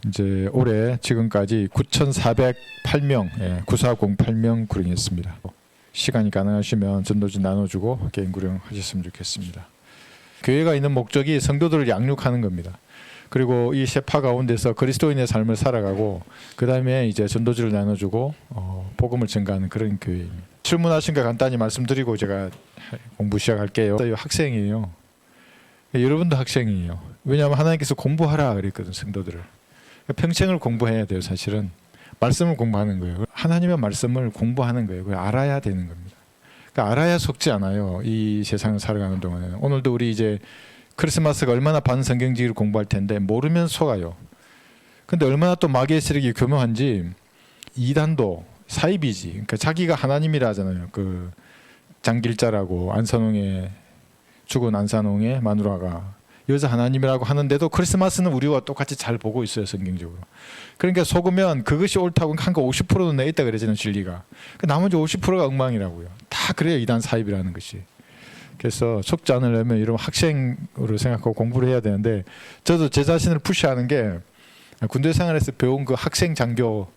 이제 올해 지금까지 9,408명, 9408명 구령했습니다. 시간이 가능하시면 전도지 나눠주고 개인 구령하셨으면 좋겠습니다. 교회가 있는 목적이 성도들을 양육하는 겁니다. 그리고 이 세파 가운데서 그리스도인의 삶을 살아가고 그 다음에 이제 전도지를 나눠주고 복음을 전가하는 그런 교회입니다. 질문하신 거 간단히 말씀드리고 제가 공부 시작할게요. 학생이에요. 여러분도 학생이에요. 왜냐하면 하나님께서 공부하라 그랬거든, 성도들을. 평생을 공부해야 돼요. 사실은 말씀을 공부하는 거예요. 하나님의 말씀을 공부하는 거예요. 그걸 알아야 되는 겁니다. 그러니까 알아야 속지 않아요. 이 세상을 살아가는 동안에는. 오늘도 우리 이제 크리스마스가 얼마나 반성경지기를 공부할 텐데 모르면 속아요. 근데 얼마나 또 마귀의 세력이 교묘한지 이단도 사이비지. 그러니까 자기가 하나님이라 하잖아요. 그 장길자라고 안산홍의 죽은 안산홍의 마누라가 여자 하나님이라고 하는데도 크리스마스는 우리와 똑같이 잘 보고 있어요, 성경적으로. 그러니까 속으면 그것이 옳다고 한 거 50%는 내 있다 그러잖아요, 진리가. 나머지 50%가 엉망이라고요. 다 그래요, 이단 사입이라는 것이. 그래서 속지 않으려면 여러분 학생으로 생각하고 공부를 해야 되는데, 저도 제 자신을 푸시하는 게 군대 생활에서 배운 그 학생 장교에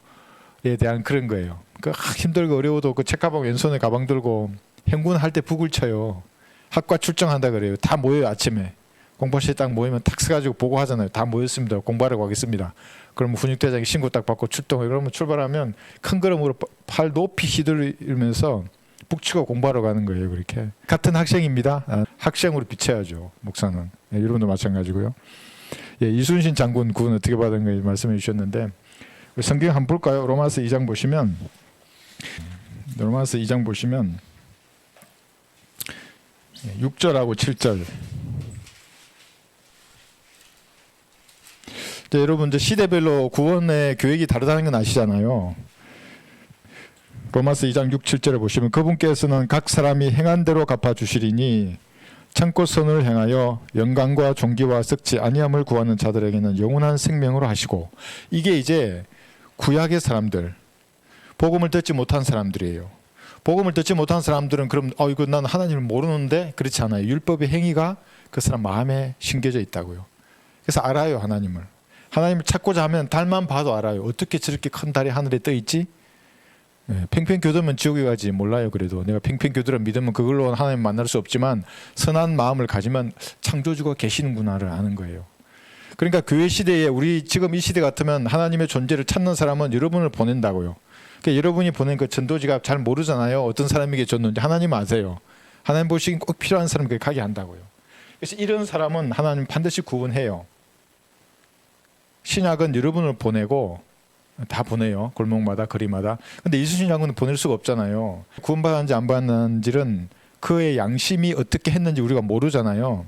대한 그런 거예요. 그 힘들고 어려워도 그 책가방 왼손에 가방 들고 행군할 때 북을 쳐요. 학과 출정한다 그래요. 다 모여요, 아침에. 공부실에 딱 모이면 탁 서가지고 보고하잖아요. 다 모였습니다. 공부하려고 하겠습니다. 그러면 훈육대장이 신고 딱 받고 출동해. 그러면 출발하면 큰 걸음으로 팔 높이 휘두르면서 북치고 공부하러 가는 거예요. 그렇게. 같은 학생입니다. 학생으로 비춰야죠, 목사는. 여러분도 마찬가지고요. 이순신 장군 구원 어떻게 받은 거 말씀해 주셨는데, 성경 한번 볼까요? 로마서 2장 보시면, 로마서 2장 보시면 6절하고 7절. 여러분들 시대별로 구원의 계획이 다르다는 건 아시잖아요. 로마서 2장 6, 7절에 보시면 그분께서는 각 사람이 행한 대로 갚아주시리니 참고 선을 행하여 영광과 존귀와 썩지 아니함을 구하는 자들에게는 영원한 생명으로 하시고, 이게 이제 구약의 사람들, 복음을 듣지 못한 사람들이에요. 복음을 듣지 못한 사람들은 그럼 이거 난 하나님을 모르는데, 그렇지 않아요. 율법의 행위가 그 사람 마음에 심겨져 있다고요. 그래서 알아요, 하나님을. 하나님을 찾고자 하면 달만 봐도 알아요. 어떻게 저렇게 큰 달이 하늘에 떠 있지? 팽팽 교도면 지옥에 가지 몰라요. 그래도 내가 팽팽 교도를 믿으면 그걸로 하나님 만날 수 없지만 선한 마음을 가지면 창조주가 계시는구나를 아는 거예요. 그러니까 교회 시대에 우리 지금 이 시대 같으면 하나님의 존재를 찾는 사람은 여러분을 보낸다고요. 그러니까 여러분이 보낸 그 전도지가 잘 모르잖아요. 어떤 사람에게 줬는지. 하나님 아세요. 하나님 보시기 꼭 필요한 사람에게 가게 한다고요. 그래서 이런 사람은 하나님 반드시 구원해요. 신약은 여러분을 보내고 다 보내요. 골목마다 거리마다. 근데 이순신 장군은 보낼 수가 없잖아요. 구원받았는지 안 받았는지는 그의 양심이 어떻게 했는지 우리가 모르잖아요.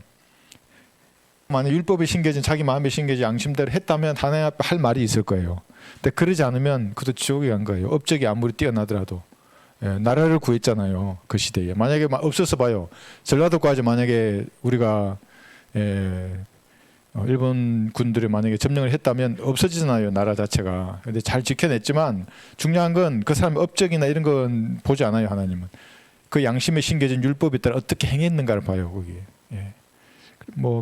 만약 율법에 신겨진 자기 마음에 신겨진 양심대로 했다면 하나님 앞에 할 말이 있을 거예요. 근데 그러지 않으면 그도 지옥에 간 거예요. 업적이 아무리 뛰어나더라도. 나라를 구했잖아요, 그 시대에. 만약에 없어서 봐요. 전라도까지 만약에 우리가 일본 군들이 만약에 점령을 했다면 없어지잖아요, 나라 자체가. 근데 잘 지켜냈지만 중요한 건 그 사람의 업적이나 이런 건 보지 않아요, 하나님은. 그 양심에 신겨진 율법에 따라 어떻게 행했는가를 봐요, 거기에.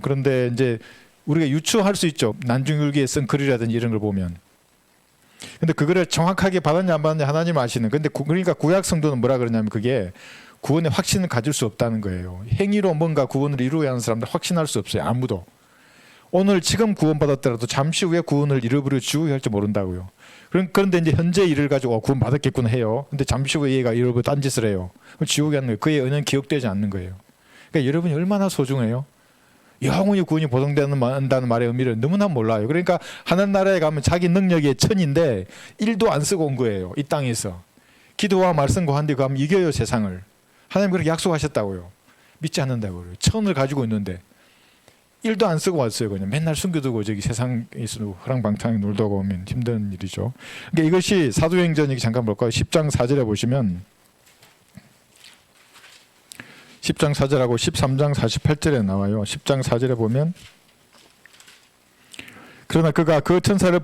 그런데 이제 우리가 유추할 수 있죠. 난중일기에 쓴 글이라든지 이런 걸 보면. 근데 그거를 정확하게 받았냐 안 받았냐 하나님 아시는. 근데 그러니까 구약 성도는 뭐라 그러냐면 그게 구원의 확신을 가질 수 없다는 거예요. 행위로 뭔가 구원을 이루어야 하는 사람들 확신할 수 없어요, 아무도. 오늘 지금 구원받았더라도 잠시 후에 구원을 잃어버리고 지옥에 갈지 모른다고요. 그런데 이제 현재 일을 가지고 구원받았겠구나 해요. 근데 잠시 후에 얘가 잃어버리고 딴짓을 해요. 그럼 지옥에 가는 거예요. 그의 은혜는 기억되지 않는 거예요. 그러니까 여러분이 얼마나 소중해요. 영원히 구원이 보장된다는 말의 의미를 너무나 몰라요. 그러니까 하늘나라에 가면 자기 능력의 천인데 1도 안 쓰고 온 거예요, 이 땅에서. 기도와 말씀과 한데 가면 이겨요, 세상을. 하나님 그렇게 약속하셨다고요. 믿지 않는다고요. 천을 가지고 있는데 1도 안 쓰고 왔어요. 그냥 맨날 숨겨두고 저기 세상에서 허랑방탕하게 놀다 오면 힘든 일이죠. 그러니까 이것이 사도행전 잠깐 볼까요? 10장 4절에 보시면 10장 4절하고 13장 48절에 나와요. 10장 4절에 보면 그러나 그가 그 천사를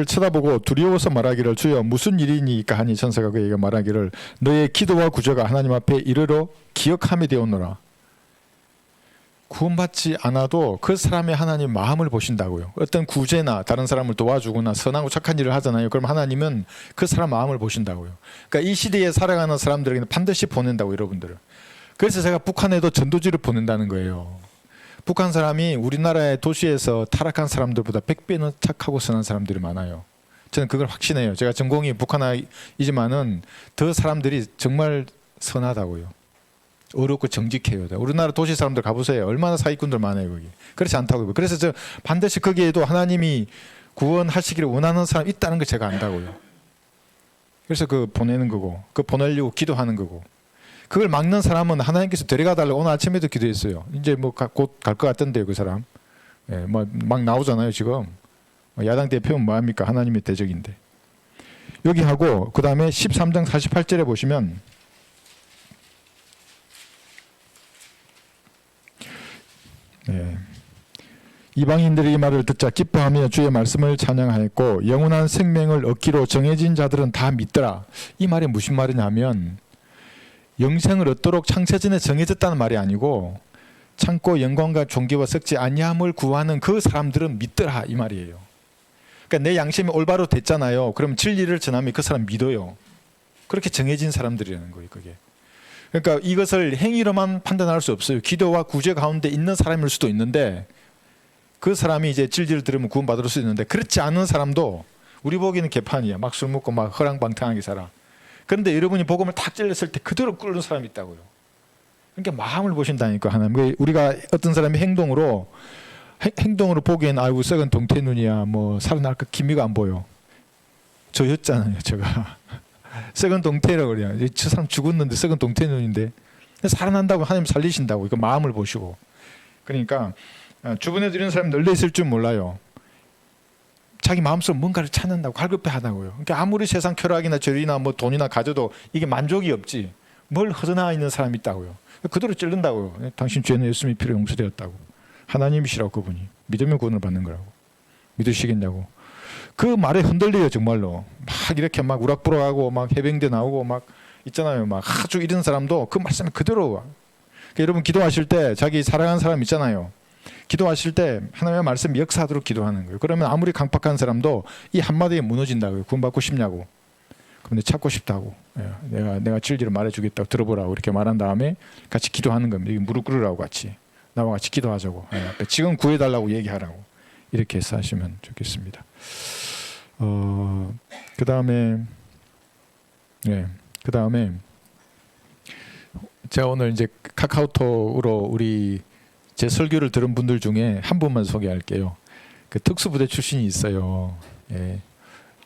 쳐다보고 두려워서 말하기를 주여 무슨 일이니까 하니 천사가 그에게 말하기를 너의 기도와 구제가 하나님 앞에 이르러 기억함이 되었노라. 구원받지 않아도 그 사람의 하나님 마음을 보신다고요. 어떤 구제나 다른 사람을 도와주거나 선하고 착한 일을 하잖아요. 그럼 하나님은 그 사람 마음을 보신다고요. 그러니까 이 시대에 살아가는 사람들에게는 반드시 보낸다고, 여러분들을. 그래서 제가 북한에도 전도지를 보낸다는 거예요. 북한 사람이 우리나라의 도시에서 타락한 사람들보다 100배는 착하고 선한 사람들이 많아요. 저는 그걸 확신해요. 제가 전공이 북한이지만은 더 사람들이 정말 선하다고요. 어렵고 정직해요. 우리나라 도시 사람들 가보세요. 얼마나 사기꾼들 많아요, 거기. 그렇지 않다고요. 그래서 저 반드시 거기에도 하나님이 구원하시기를 원하는 사람이 있다는 걸 제가 안다고요. 그래서 그 보내는 거고, 그 보내려고 기도하는 거고. 그걸 막는 사람은 하나님께서 데려가 달라고 오늘 아침에도 기도했어요. 이제 뭐 곧 갈 것 같던데요, 그 사람. 예, 뭐 막 나오잖아요, 지금. 야당 대표는 뭐합니까? 하나님의 대적인데. 여기 하고 그 다음에 13장 48절에 보시면 이방인들이 이 말을 듣자 기뻐하며 주의 말씀을 찬양하였고 영원한 생명을 얻기로 정해진 자들은 다 믿더라. 이 말이 무슨 말이냐면 영생을 얻도록 창세전에 정해졌다는 말이 아니고 참고 영광과 존귀와 썩지 아니함을 구하는 그 사람들은 믿더라, 이 말이에요. 그러니까 내 양심이 올바로 됐잖아요. 그럼 진리를 전하면 그 사람 믿어요. 그렇게 정해진 사람들이라는 거예요, 그게. 그러니까 이것을 행위로만 판단할 수 없어요. 기도와 구제 가운데 있는 사람일 수도 있는데 그 사람이 이제 진리를 들으면 구원받을 수 있는데 그렇지 않은 사람도 우리 보기에는 개판이야. 막 술 먹고 막 허랑방탕하게 살아. 그런데 여러분이 복음을 탁 찔렸을 때 그대로 끓는 사람이 있다고요. 그러니까 마음을 보신다니까, 하나님. 우리가 어떤 사람이 행동으로 보기엔 아이고 썩은 동태눈이야, 뭐 살아날 것 기미가 안 보여. 저였잖아요, 제가. 썩은 동태라고 그래요. 저 사람 죽었는데 썩은 동태눈인데 살아난다고 하나님 살리신다고. 그 마음을 보시고. 그러니까 주변에 이런 사람이 널려 있을 줄 몰라요. 자기 마음속으로 뭔가를 찾는다고 갈급해하다고요. 그러니까 아무리 세상 쾌락이나 절이나 뭐 돈이나 가져도 이게 만족이 없지. 뭘 허전하 있는 사람이 있다고요. 그대로 찔른다고요. 당신 죄는 예수님이 피로 용서되었다고. 하나님이시라고, 그분이. 믿으면 구원을 받는 거라고. 믿으시겠냐고. 그 말에 흔들려요, 정말로. 막 이렇게 막 우락부락하고 막 해병대 나오고 막 있잖아요. 막 아주 이런 사람도 그 말씀이 그대로 와. 그러니까 여러분 기도하실 때 자기 사랑하는 사람 있잖아요. 기도하실 때 하나님의 말씀이 역사하도록 기도하는 거예요. 그러면 아무리 강팍한 사람도 이 한마디에 무너진다고요. 구원받고 싶냐고. 그런데 찾고 싶다고. 내가 진리를 말해주겠다고 들어보라고 이렇게 말한 다음에 같이 기도하는 겁니다. 무릎 꿇으라고 같이. 나와 같이 기도하자고. 지금 구해달라고 얘기하라고. 이렇게 해서 하시면 좋겠습니다. 그 다음에 제가 오늘 이제 카카오톡으로 우리 제 설교를 들은 분들 중에 한 분만 소개할게요. 그 특수부대 출신이 있어요. 예.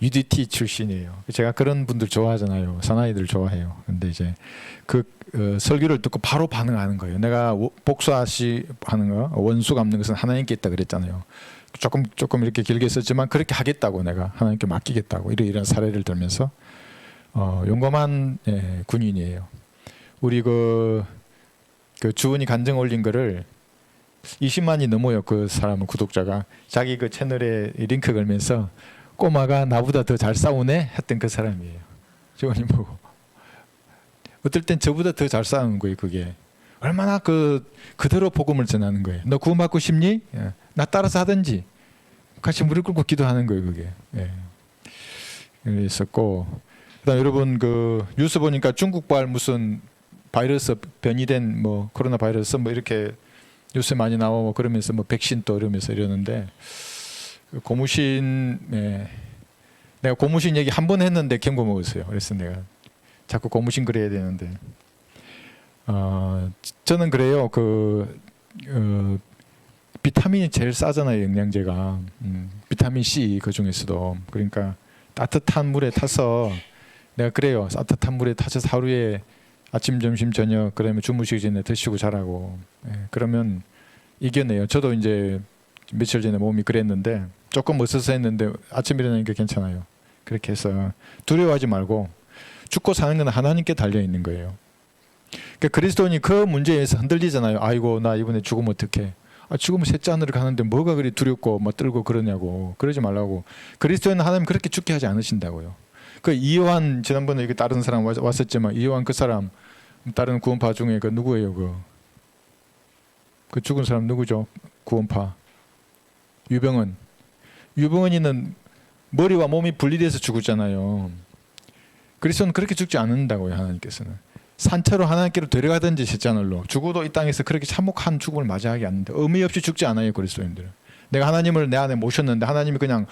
UDT 출신이에요. 제가 그런 분들 좋아하잖아요. 사나이들 좋아해요. 근데 이제 그 설교를 듣고 바로 반응하는 거예요. 내가 복수하시 하는 거, 원수 갚는 것은 하나님께 있다 그랬잖아요. 조금 이렇게 길게 썼지만 그렇게 하겠다고, 내가 하나님께 맡기겠다고 이런 사례를 들면서 용감한 군인이에요. 우리 그 주은이 간증 올린 거를 20만이 넘어요. 그 사람은 구독자가. 자기 그 채널에 링크 걸면서 꼬마가 나보다 더 잘 싸우네 했던 그 사람이에요. 주은이 보고. 어떨 땐 저보다 더 잘 싸우는 거예요. 그게 얼마나 그대로 복음을 전하는 거예요. 너 구원받고 싶니? 나 따라서 하든지. 같이 무릎 꿇고 기도하는 거예요. 그게. 있었고, 그다음 여러분 그 뉴스 보니까 중국발 무슨 바이러스 변이된 뭐 코로나 바이러스 뭐 이렇게 뉴스에 많이 나오고 그러면서 뭐 백신 또 이러는데 고무신, 내가 고무신 얘기 한 번 했는데 경고 먹었어요. 그래서 내가 자꾸 고무신 그래야 되는데 저는 그래요. 비타민이 제일 싸잖아요. 영양제가. 비타민 C 그 중에서도. 그러니까 따뜻한 물에 타서, 내가 그래요. 따뜻한 물에 타서 하루에 아침, 점심, 저녁, 그러면 주무시기 전에 드시고 자라고. 그러면 이겨내요. 저도 이제 며칠 전에 몸이 그랬는데 조금 어서서 했는데 아침 일어나니까 괜찮아요. 그렇게 해서 두려워하지 말고, 죽고 사는 건 하나님께 달려 있는 거예요. 그러니까 그리스도인이 그 문제에서 흔들리잖아요. 아이고 나 이번에 죽으면 어떡해. 죽으면 셋째 하늘을 가는데 뭐가 그리 두렵고 뭐 떨고 그러냐고. 그러지 말라고. 그리스도인은 하나님 그렇게 죽게 하지 않으신다고요. 그 이요한, 지난번에 이게 다른 사람 왔었지만 이요한 그 사람, 다른 구원파 중에 그 누구예요? 그 죽은 사람 누구죠? 구원파 유병헌. 유병헌이는 머리와 몸이 분리돼서 죽었잖아요. 그리스도는 그렇게 죽지 않는다고요. 하나님께서는 산채로 하나님께로 데려가든지 셋자늘로 죽어도 이 땅에서 그렇게 참혹한 죽음을 맞이하지 않는다. 의미 없이 죽지 않아요. 그리스도인들은. 내가 하나님을 내 안에 모셨는데 하나님이 그냥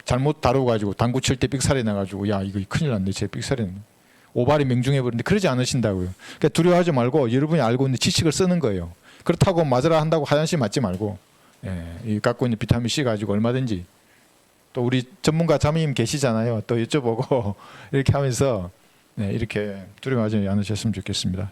잘못 다뤄가지고 당구 칠 때 삑살이 나가지고 야 이거 큰일 났네. 제 삑살이 났네. 오발이 명중해버리는데 그러지 않으신다고요. 그러니까 두려워하지 말고 여러분이 알고 있는 지식을 쓰는 거예요. 그렇다고 맞으라 한다고 화장실 맞지 말고 이 갖고 있는 비타민 C 가지고 얼마든지 또 우리 전문가 자매님 계시잖아요. 또 여쭤보고 이렇게 하면서 이렇게 두려워하지 않으셨으면 좋겠습니다.